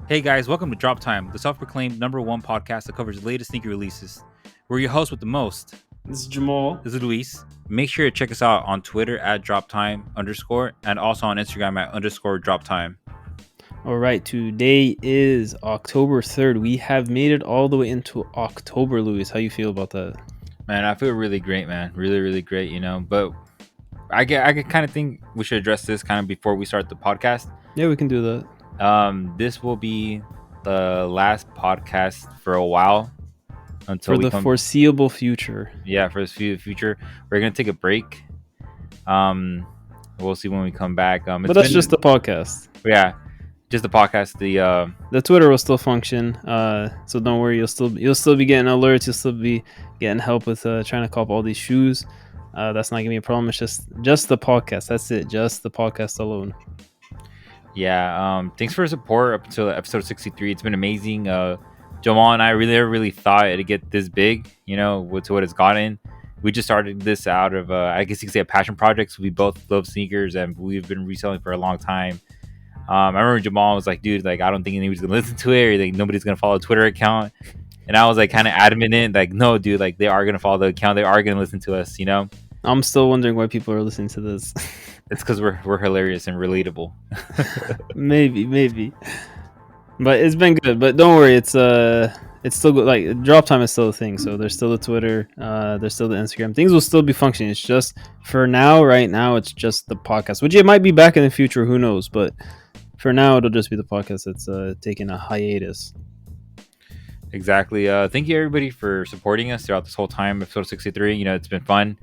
Hey guys, welcome to Drop Time, the self-proclaimed number one podcast that covers the latest sneaker releases. We're your hosts with the most. This is Jamal. This is Luis. Make sure to check us out on Twitter at @droptime_ and also on Instagram at _droptime. All right, today is October 3rd. We have made it all the way into October, Luis. How you feel about that? Man, I feel really great, man. Really, really great, But I kind of think we should address this kind of before we start the podcast. Yeah, we can do that. This will be the last podcast for a while until for the foreseeable future. Yeah, for the future, we're gonna take a break. We'll see when we come back. But that's just the podcast. Yeah, just the podcast. The Twitter will still function. So don't worry. You'll still be getting alerts. You'll still be getting help with trying to cop all these shoes. That's not gonna be a problem. It's just the podcast. That's it. Just the podcast alone. Yeah. Thanks for your support up until episode 63. It's been amazing. Jamal and I really thought it'd get this big, to what it's gotten. We just started this out of, I guess you could say, a passion project. So we both love sneakers and we've been reselling for a long time. I remember Jamal was like, dude, like, I don't think anybody's going to listen to it, or like, nobody's going to follow a Twitter account. And I was like, kind of adamant in, like, no, dude, like, they are going to follow the account. They are going to listen to us, I'm still wondering why people are listening to this. It's because we're hilarious and relatable. Maybe. But it's been good. But don't worry, it's still good. Like, Drop Time is still a thing. So there's still the Twitter, there's still the Instagram. Things will still be functioning. It's just for now, right now, it's just the podcast, which it might be back in the future. Who knows? But for now, it'll just be the podcast that's taking a hiatus. Exactly. Thank you everybody for supporting us throughout this whole time. Episode 63. It's been fun.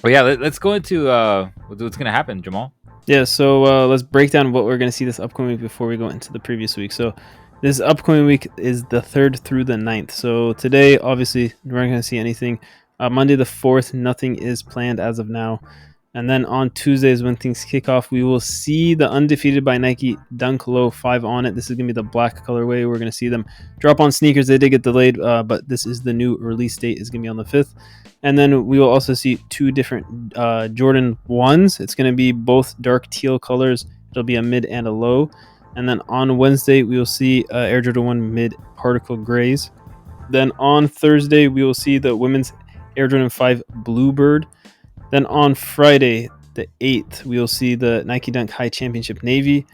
But yeah, let's go into what's gonna happen, Jamal. Yeah, so let's break down what we're going to see this upcoming week before we go into the previous week. So this upcoming week is the 3rd through the 9th. So today, obviously, we're not going to see anything. Monday the 4th, nothing is planned as of now. And then on Tuesdays when things kick off, we will see the Undefeated by Nike Dunk Low 5 on it. This is going to be the black colorway. We're going to see them drop on sneakers. They did get delayed, but this is the new release date. Is going to be on the 5th. And then we will also see 2 different Jordan 1s. It's going to be both dark teal colors. It'll be a mid and a low. And then on Wednesday, we will see Air Jordan 1 mid particle grays. Then on Thursday, we will see the women's Air Jordan 5 Bluebird. Then on Friday, the 8th, we will see the Nike Dunk High Championship Navy,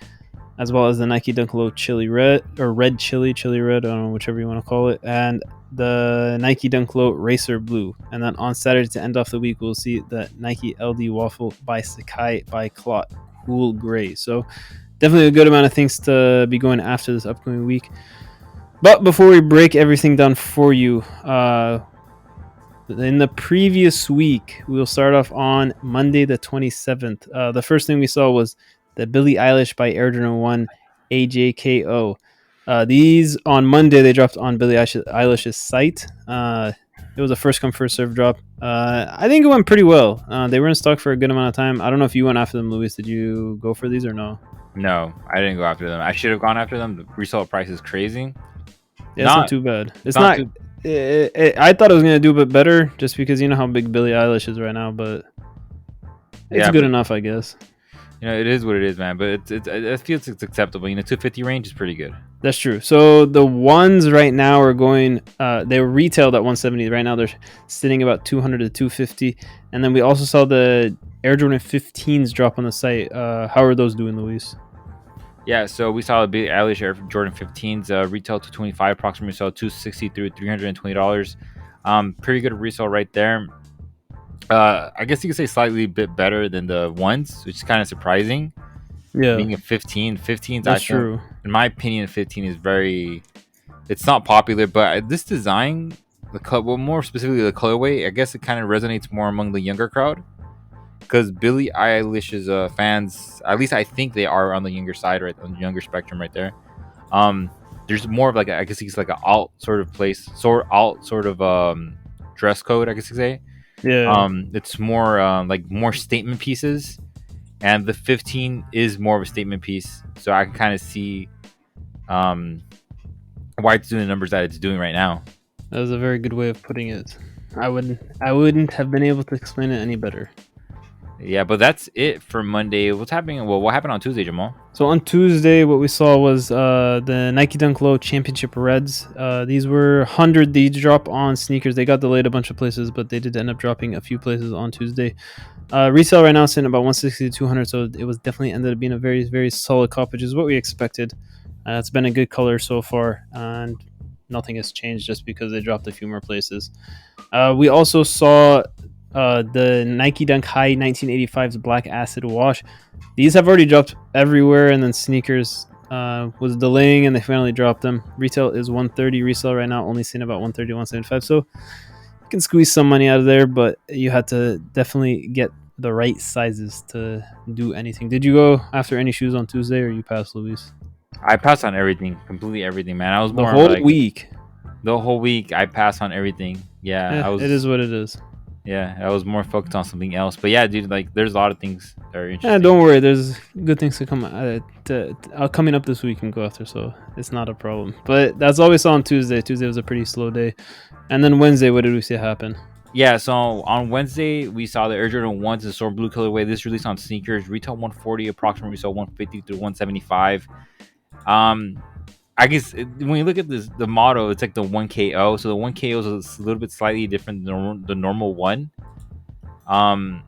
as well as the Nike Dunk Low Chili Red, or Red Chili Red, I don't know, whichever you want to call it, and the Nike Dunk Low Racer Blue. And then on Saturday, to end off the week, we'll see the Nike LDWaffle by Sacai by Clot Cool Gray. So definitely a good amount of things to be going after this upcoming week. But before we break everything down for you, in the previous week, we'll start off on Monday the 27th. The first thing we saw was the Billie Eilish by Air Jordan 1 AJKO. These on Monday, they dropped on Billie Eilish's site. It was a first come, first serve drop. I think it went pretty well. They were in stock for a good amount of time. I don't know if you went after them, Luis. Did you go for these or no? No, I didn't go after them. I should have gone after them. The resale price is crazy. Yeah, it's not too bad. It's not. I thought it was gonna do a bit better, just because you know how big Billie Eilish is right now. But it's good enough, I guess. It is what it is, man. But it feels it's acceptable. 250 range is pretty good. That's true. So the ones right now are going. They were retailed at 170. Right now they're sitting about 200 to 250. And then we also saw the Air Jordan 15s drop on the site. How are those doing, Luis? Yeah, so we saw a Billie Eilish Air Jordan 15s retail to 25, approximately sell $260 through $320. Pretty good resale right there. I guess you could say slightly a bit better than the ones, which is kind of surprising. Yeah, being a 15's, that's true. In my opinion, 15 is very. It's not popular, but this design, more specifically the colorway, I guess it kind of resonates more among the younger crowd. Because Billie Eilish's fans, at least I think they are on the younger side, right on the younger spectrum, right there. There's more of like I guess it's like an alt sort of place, sort of dress code, I guess you could say. Yeah. It's more like more statement pieces, and the 15 is more of a statement piece. So I can kind of see why it's doing the numbers that it's doing right now. That was a very good way of putting it. I wouldn't have been able to explain it any better. Yeah, but that's it for Monday. What's happening? Well, what happened on Tuesday, Jamal? So on Tuesday, what we saw was the Nike Dunk Low Championship Reds. These were 100. They drop on sneakers. They got delayed a bunch of places, but they did end up dropping a few places on Tuesday. Resale right now sitting about 160 to 200, so it was definitely ended up being a very, very solid cup, which is what we expected. It's been a good color so far, and nothing has changed just because they dropped a few more places. We also saw the Nike Dunk High 1985's Black Acid Wash. These have already dropped everywhere, and then sneakers was delaying, and they finally dropped them. Retail is 130. Resale right now only seeing about 130, 175. So you can squeeze some money out of there, but you had to definitely get the right sizes to do anything. Did you go after any shoes on Tuesday, or you passed, Luis? I passed on everything, completely everything, man. I was The more whole like week. the whole week. I passed on everything. Yeah, I It is was. what it is. Yeah, I was more focused on something else. But yeah, dude, like there's a lot of things that are Yeah, interesting. don't worry. There's good things to come coming up this week and go after, so it's not a problem. But that's all we saw on Tuesday. Tuesday was a pretty slow day, and then Wednesday, what did we see happen? Yeah, so on Wednesday we saw the Air Jordan 1s in Sword Blue colorway. This released on sneakers, retail 140, approximately we saw 150 to 175. Um, I guess when you look at this, the model, it's like the 1KO. So the 1KO is a little bit slightly different than the normal one. Um,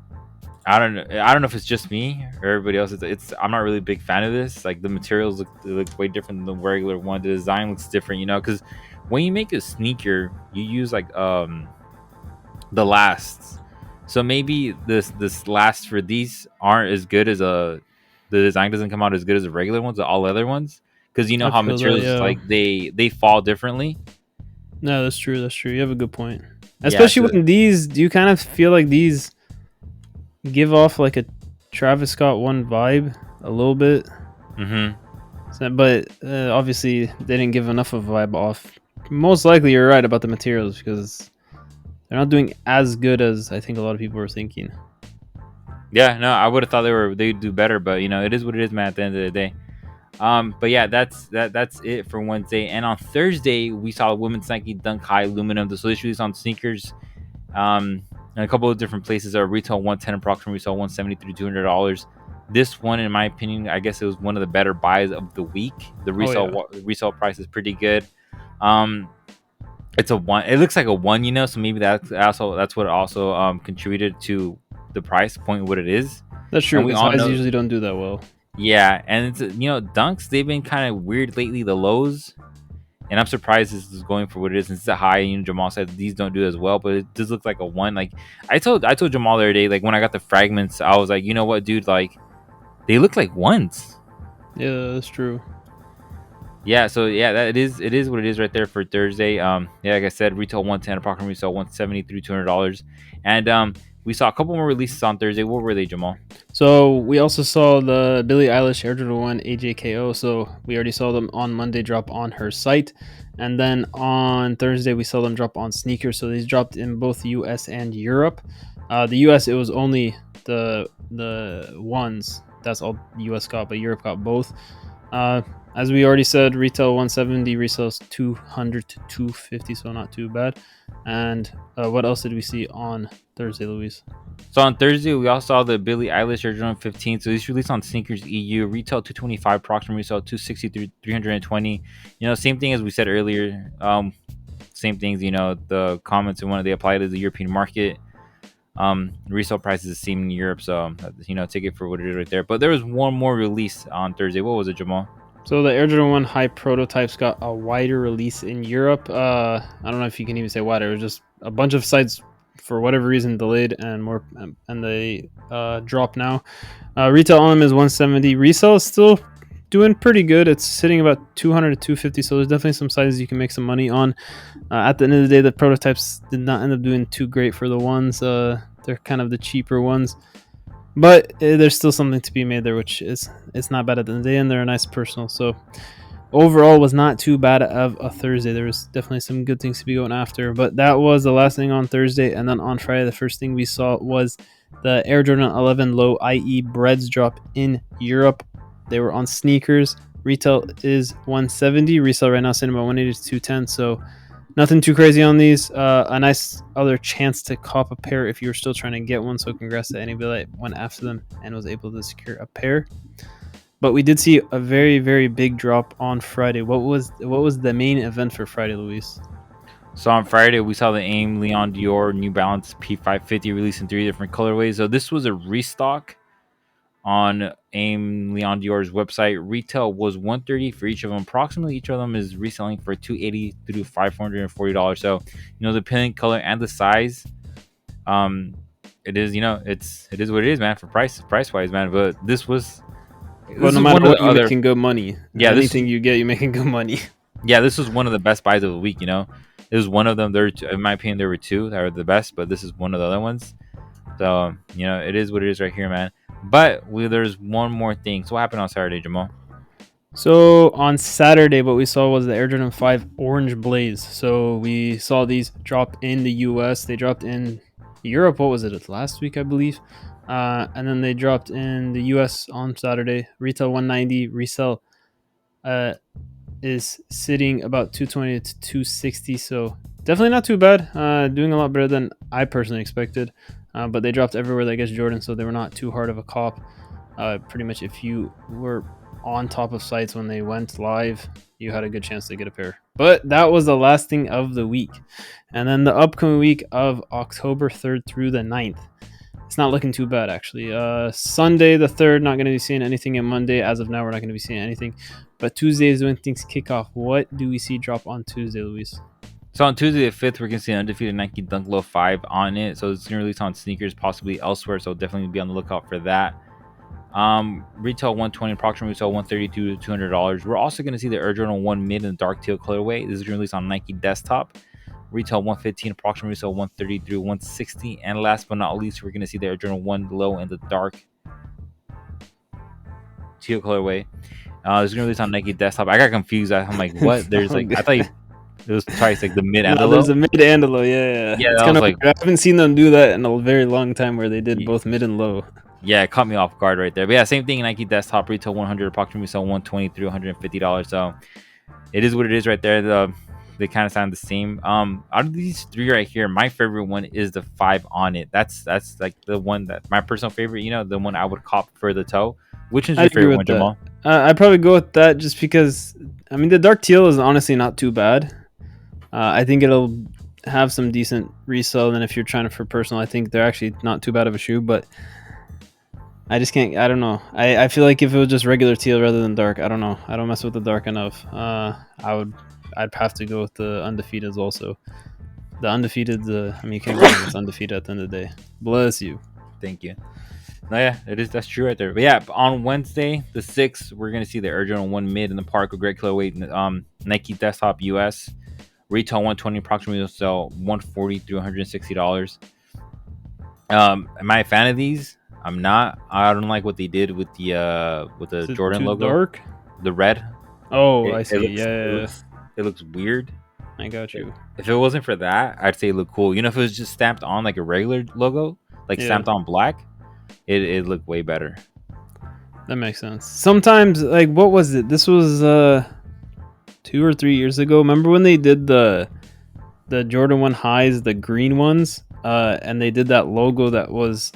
I don't know. I don't know if it's just me or everybody else. It's I'm not really a big fan of this. Like the materials look way different than the regular one. The design looks different, because when you make a sneaker, you use like the lasts. So maybe this last for these aren't as good as the design doesn't come out as good as the regular ones, the all leather ones, because you know I how feel that, materials yeah. like they fall differently. No, that's true. That's true. You have a good point. Yeah. Especially So. when these, do you kind of feel like these give off like a Travis Scott one vibe a little bit? Hmm. So, but obviously they didn't give enough of a vibe off. Most likely, you're right about the materials because they're not doing as good as I think a lot of people were thinking. Yeah. No, I would have thought they'd do better, but it is what it is, man. At the end of the day. But yeah, that's it for Wednesday. And on Thursday, we saw women's Nike Dunk High Aluminum. So this released on sneakers. In a couple of different places. Our retail 110 approximately. We saw 173 $200. This one, in my opinion, I guess it was one of the better buys of the week. The Oh yeah, resale price is pretty good. Um, it's a one. It looks like a one, So maybe that's what also contributed to the price point what it is. that's true And we because all highs know, usually don't do that well. yeah. And it's dunks. They've been kind of weird lately. The lows. And I'm surprised this is going for what it is. Since it's a high, Jamal said these don't do as well, but it does look like a one. Like I told Jamal the other day, like when I got the fragments, I was like, you know what, dude, like they look like ones. Yeah, that's true. Yeah, so yeah, it is what it is right there for Thursday. Yeah, like I said, retail 110, approximately retail 173 $200, and we saw a couple more releases on Thursday. What were they, Jamal? So we also saw the Billie Eilish Air Jordan 1 AJKO. So we already saw them on Monday drop on her site. And then on Thursday, we saw them drop on sneakers. So these dropped in both US and Europe. The US, it was only the ones. That's all the US got, but Europe got both. As we already said, retail 170, resales 200 to 250, so not too bad. And what else did we see on Thursday, Luis? So on Thursday, we also saw the Billie Eilish Air Jordan 15. So these released on Sneakers EU, retail 225, approximately retail 260 320. Same thing as we said earlier. Same things. The comments and when they apply to the European market. Resale prices the same in Europe, so take it for what it is right there. But there was one more release on Thursday. What was it, Jamal? So the Air Jordan 1 High prototypes got a wider release in Europe. I don't know if you can even say wider. It was just a bunch of sites for whatever reason delayed and more, and they drop now. Retail on them is 170. Resale is still doing pretty good. It's sitting about 200 to 250. So there's definitely some sizes you can make some money on. At the end of the day, the prototypes did not end up doing too great for the ones. They're kind of the cheaper ones. But there's still something to be made there, which is it's not bad at the end of the day, and they're a nice personal. So overall, was not too bad of a Thursday. There was definitely some good things to be going after. But that was the last thing on Thursday, and then on Friday, the first thing we saw was the Air Jordan 11 Low IE Breads drop in Europe. They were on sneakers. Retail is 170. Resale right now sitting about 180 to 210. So Nothing too crazy on these. A nice other chance to cop a pair if you're still trying to get one. So congrats to anybody that went after them and was able to secure a pair. But we did see a very, very big drop on Friday. What was the main event for Friday, Luis? So on Friday, we saw the AIM Leon Dior New Balance P550 released in 3 different colorways. So this was a restock on AIM Leon Dior's website. Retail was $130 for each of them. Approximately each of them is reselling for $280 through $540. So, the pin color and the size, it is, it is what it is, man, for price wise, man. But this was Well, no matter what, you're making good money. Yeah, anything you get, you're making good money. Yeah, this was one of the best buys of the week. It was one of them. In my opinion, there were two that were the best, but this is one of the other ones. So it is what it is right here, man. But there's one more thing. So what happened on Saturday, Jamal? So on Saturday, what we saw was the Air Jordan 5 Orange Blaze. So we saw these drop in the US. They dropped in Europe. What was it? Last week, I believe. And then they dropped in the US on Saturday. Retail $190. Resell is sitting about $220 to $260. So definitely not too bad. Doing a lot better than I personally expected. But they dropped everywhere that gets Jordan, so they were not too hard of a cop. Pretty much, if you were on top of sites when they went live, you had a good chance to get a pair. But that was the last thing of the week. And then the upcoming week of October 3rd through the 9th. It's not looking too bad, actually. Sunday the 3rd, not going to be seeing anything. And Monday, as of now, we're not going to be seeing anything. But Tuesday is when things kick off. What do we see drop on Tuesday, Luis? So on Tuesday the 5th, we're going to see an undefeated Nike Dunk Low 5 on it. So it's going to release on sneakers, possibly elsewhere. So definitely be on the lookout for that. Retail $120, approximately retail $132 to $200. We're also going to see the Air Jordan 1 Mid in the dark teal colorway. This is going to release on Nike Desktop. Retail $115, approximately retail $130 through $160. And last but not least, we're going to see the Air Jordan 1 Low in the dark teal colorway. It's going to release on Nike Desktop. I got confused. I'm like, what? There's like, I thought it was twice, like the mid and the low. There's a mid and a low, yeah. It's kind of like, I haven't seen them do that in a very long time where they did both mid and low. Yeah, it caught me off guard right there. But yeah, same thing. Nike Desktop retail $100, approximately sell $120 through $150. So it is what it is right there. They kind of sound the same. Out of these three right here, my favorite one is the 5 on it. That's like the one that my personal favorite. The one I would cop for the toe. Which is your favorite one, Jamal? I'd probably go with that just because the dark teal is honestly not too bad. I think it'll have some decent resale. And if you're trying for personal, I think they're actually not too bad of a shoe, but I just can't. I don't know. I feel like if it was just regular teal rather than dark, I don't know. I don't mess with the dark enough. I'd have to go with the Undefeated also. The Undefeated. You can't go against Undefeated at the end of the day. Bless you. Thank you. No, yeah, it is. That's true right there. But yeah, on Wednesday the 6th, we're gonna see the Air Jordan 1 Mid in the park with great colorway. Nike Desktop US retail $120, approximately sell $140 through $160. Am I a fan of these? I'm not. I don't like what they did with the Jordan logo. Dark? The red. Oh, I see. It looks weird. I got you. If it wasn't for that, I'd say it looked cool. If it was just stamped on like a regular logo, like stamped on black, it looked way better. That makes sense. Sometimes, like, what was it? This was 2 or 3 years ago. Remember when they did the Jordan 1 highs, the green ones, and they did that logo that was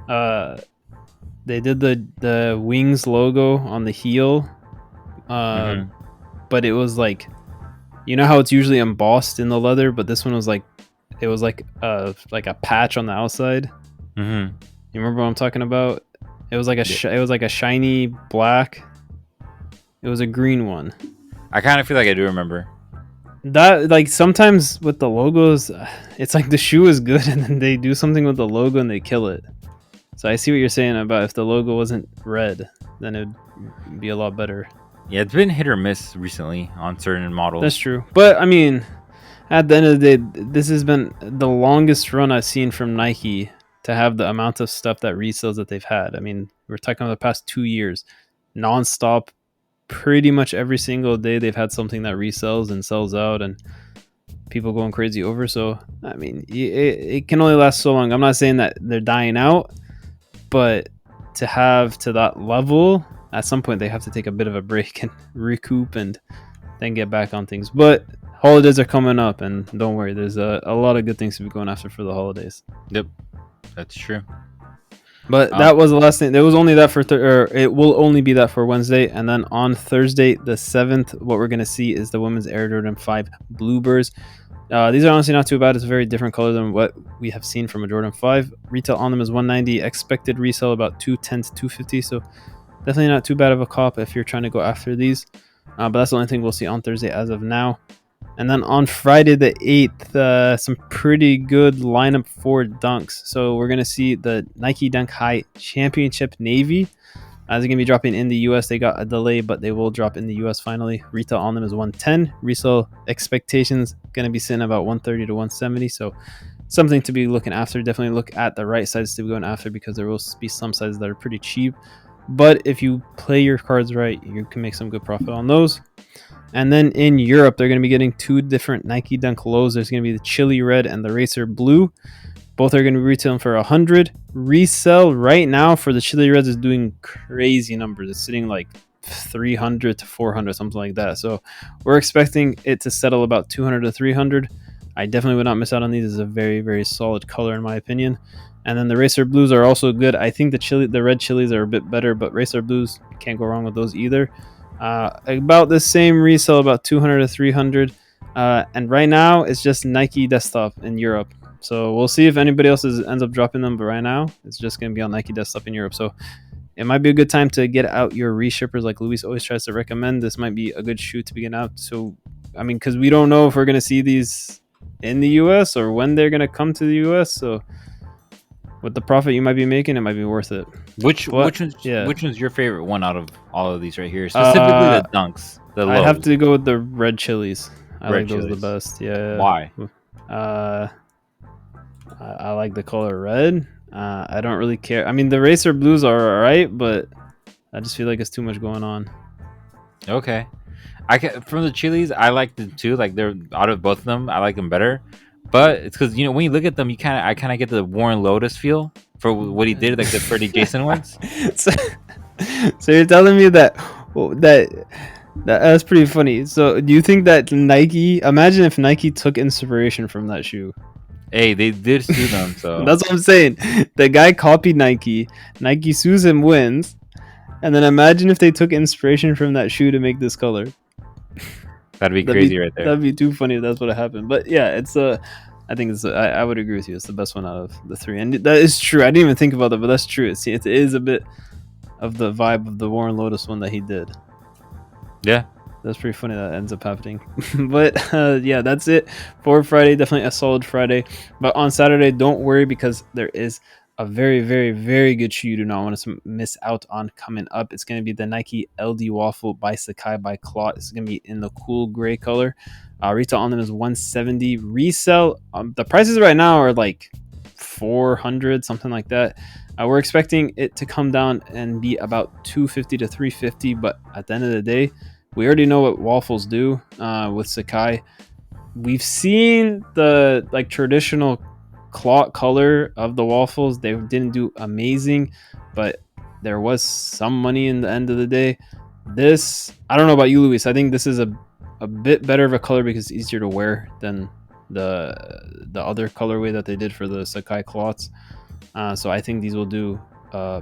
they did the wings logo on the heel, but it was like, how it's usually embossed in the leather, but this one was like, it was like a patch on the outside. Mm-hmm. You remember what I'm talking about? It was like it was like a shiny black. It was a green one. I kind of feel like I do remember that. Like, sometimes with the logos, it's like the shoe is good and then they do something with the logo and they kill it. So I see what you're saying about if the logo wasn't red, then it'd be a lot better. Yeah, it's been hit or miss recently on certain models. That's true. But at the end of the day, this has been the longest run I've seen from Nike to have the amount of stuff that resells that they've had. We're talking about the past 2 years, nonstop. Pretty much every single day they've had something that resells and sells out and people going crazy over. So, it can only last so long. I'm not saying that they're dying out, but to have to that level, at some point they have to take a bit of a break and recoup and then get back on things. But holidays are coming up, and don't worry, there's a lot of good things to be going after for the holidays. Yep, that's true. But Um, that was the last thing. There was only that for it will only be that for Wednesday, and then on Thursday the 7th, what we're gonna see is the women's Air Jordan 5 Bluebirds. These are honestly not too bad. It's a very different color than what we have seen from a Jordan 5. Retail on them is $190. Expected resale about $210 to $250. So definitely not too bad of a cop if you're trying to go after these. But that's the only thing we'll see on Thursday as of now. And then on Friday the 8th, some pretty good lineup for dunks. So we're going to see the Nike Dunk High Championship Navy. They're going to be dropping in the US. They got a delay, but they will drop in the US finally. Retail on them is $110. Resale expectations going to be sitting about $130 to $170. So something to be looking after. Definitely look at the right sides to be going after, because there will be some sizes that are pretty cheap. But if you play your cards right, you can make some good profit on those. And then in Europe, they're going to be getting two different Nike Dunk lows. There's going to be the Chile Red and the Racer Blue. Both are going to be retailing for $100. Resell right now for the Chile Reds is doing crazy numbers. It's sitting like $300 to $400, something like that. So we're expecting it to settle about $200 to $300. I definitely would not miss out on these. It's a very, very solid color in my opinion. And then the Racer Blues are also good. I think the red chilies are a bit better, but Racer Blues, can't go wrong with those either. About the same resale, about $200 to $300. And right now, it's just Nike Desktop in Europe. So we'll see if anybody else ends up dropping them. But right now, it's just going to be on Nike Desktop in Europe. So it might be a good time to get out your reshippers like Luis always tries to recommend. This might be a good shoe to begin out. So, I mean, because we don't know if we're going to see these in the US or when they're going to come to the US. So with the profit you might be making, it might be worth it. which one's your favorite one out of all of these right here? Specifically the dunks. I'd have to go with the red chilies. I Red like those chilies. the best. Yeah. Why? I like the color red. I don't really care. I mean, the Racer Blues are alright, but I just feel like it's too much going on. Okay. From the chilies, I like them too. Like, they're out of both of them, I like them better. But it's because, you know, when you look at them, I kind of get the Warren Lotus feel for what he did, like the Freddie Jason ones. So you're telling me that's pretty funny. So do you think that Nike? Imagine if Nike took inspiration from that shoe. Hey, they did sue them, so That's what I'm saying. The guy copied Nike. Nike sues him, wins, and then imagine if they took inspiration from that shoe to make this color. that'd be crazy right there. That'd be too funny if that's what happened. But yeah, I think I would agree with you. It's the best one out of the three, and that is true. I didn't even think about that, but that's true. It is a bit of the vibe of the Warren Lotus one that he did. Yeah. That's pretty funny that ends up happening. But yeah, that's it for Friday. Definitely a solid Friday. But on Saturday, don't worry, because there is a very, very, very good shoe you do not want to miss out on coming up. It's going to be the Nike LDWaffle by Sacai by Clot. It's going to be in the cool gray color. Retail on them is $170. Resell, the prices right now are like $400, something like that. We're expecting it to come down and be about $250 to $350. But at the end of the day, we already know what waffles do with Sacai. We've seen the traditional clot color of the waffles. They didn't do amazing, but there was some money in the end of the day. This, I don't know about you, Luis. I think this is a bit better of a color because it's easier to wear than the other colorway that they did for the Sacai clots. So I think these will do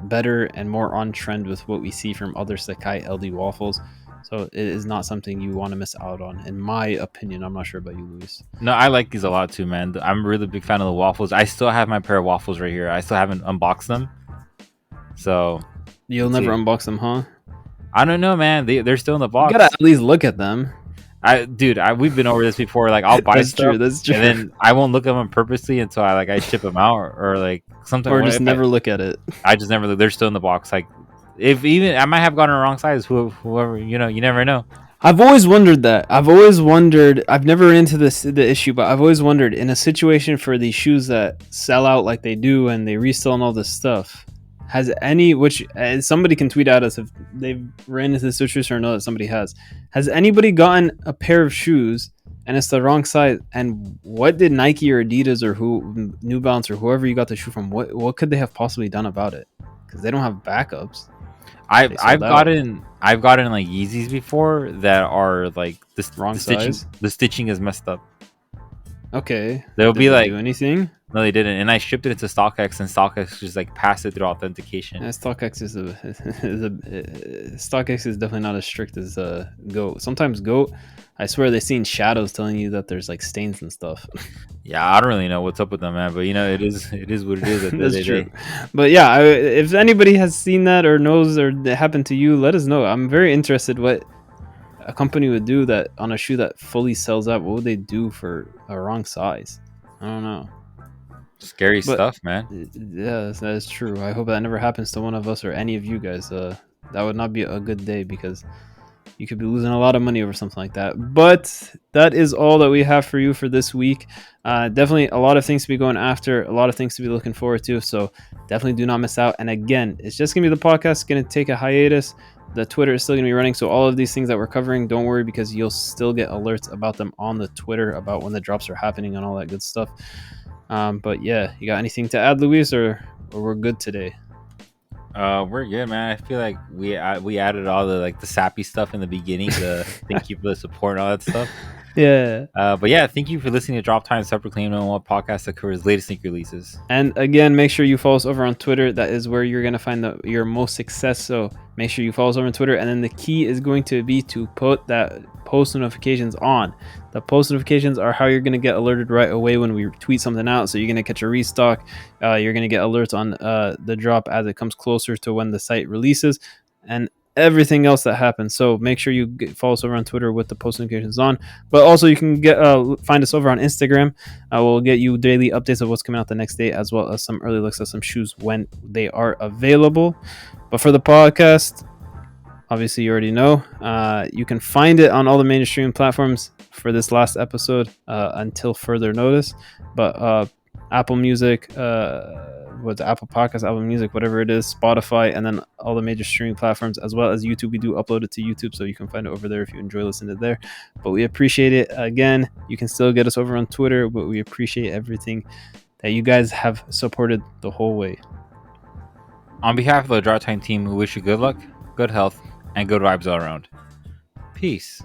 better and more on trend with what we see from other Sacai LD waffles. So it is not something you want to miss out on, in my opinion. I'm not sure about you, Luis. No, I like these a lot too, man. I'm a really big fan of the waffles. I still have my pair of waffles right here. I still haven't unboxed them. So you'll never unbox them, huh? I don't know, man. They're still in the box. You gotta at least look at them. We've been over this before. Like, I'll buy stuff, that's true. And then I won't look at them purposely until I ship them out, or like something. Or just never look at it. I just never look. They're still in the box. Like, if even I might have gotten the wrong size. Whoever, you never know. I've always wondered that. I've never run into the issue, but I've always wondered, in a situation for these shoes that sell out like they do and they resell and all this stuff, somebody can tweet at us if they've ran into this situation or know that somebody has anybody gotten a pair of shoes and it's the wrong size, and what did Nike or Adidas or New Balance or whoever you got the shoe from, what could they have possibly done about it? Because they don't have backups. I've They sold I've out. gotten like Yeezys before that are like Wrong the stitching size. is messed up. Okay. They'll Did be they like, do anything? no, they didn't, and I shipped it to StockX, and StockX just like passed it through authentication. StockX is StockX is definitely not as strict as Goat. Sometimes Goat, I swear they've seen shadows telling you that there's like stains and stuff. Yeah, I don't really know what's up with them, man, but it is what it is at the end That's of the true. day. But yeah, if anybody has seen that or knows or it happened to you, let us know. I'm very interested what a company would do that on a shoe that fully sells out. What would they do for a wrong size? I don't know. Scary But stuff, man. yeah, that is true. I hope that never happens to one of us or any of you guys. That would not be a good day because you could be losing a lot of money over something like that. But that is all that we have for you for this week. Definitely a lot of things to be going after, a lot of things to be looking forward to. So definitely do not miss out. And again, it's just going to be the podcast going to take a hiatus. The Twitter is still going to be running. So all of these things that we're covering, don't worry because you'll still get alerts about them on the Twitter about when the drops are happening and all that good stuff. But yeah, you got anything to add, Luis, or we're good today? We're good, man. I feel like we added all the like the sappy stuff in the beginning. The thank you for the support and all that stuff. Yeah. But yeah, thank you for listening to Drop Time Separate Claim No One podcast that covers latest sneaker releases. And again, make sure you follow us over on Twitter. That is where you're going to find your most success. So make sure you follow us over on Twitter. And then the key is going to be to put that post notifications on. The post notifications are how you're going to get alerted right away when we tweet something out. So you're going to catch a restock. You're going to get alerts on the drop as it comes closer to when the site releases. And everything else that happens. So make sure you follow us over on Twitter with the post notifications on. But also you can find us over on Instagram. We'll get you daily updates of what's coming out the next day, as well as some early looks at some shoes when they are available. But for the podcast, obviously you already know, you can find it on all the mainstream platforms for this last episode until further notice. But Apple Music, Apple Podcasts, Apple Music, whatever it is, Spotify, and then all the major streaming platforms, as well as YouTube. We do upload it to YouTube, so you can find it over there if you enjoy listening to there. But we appreciate it. Again, you can still get us over on Twitter, but we appreciate everything that you guys have supported the whole way. On behalf of the Drop Time team, we wish you good luck, good health, and good vibes all around. Peace.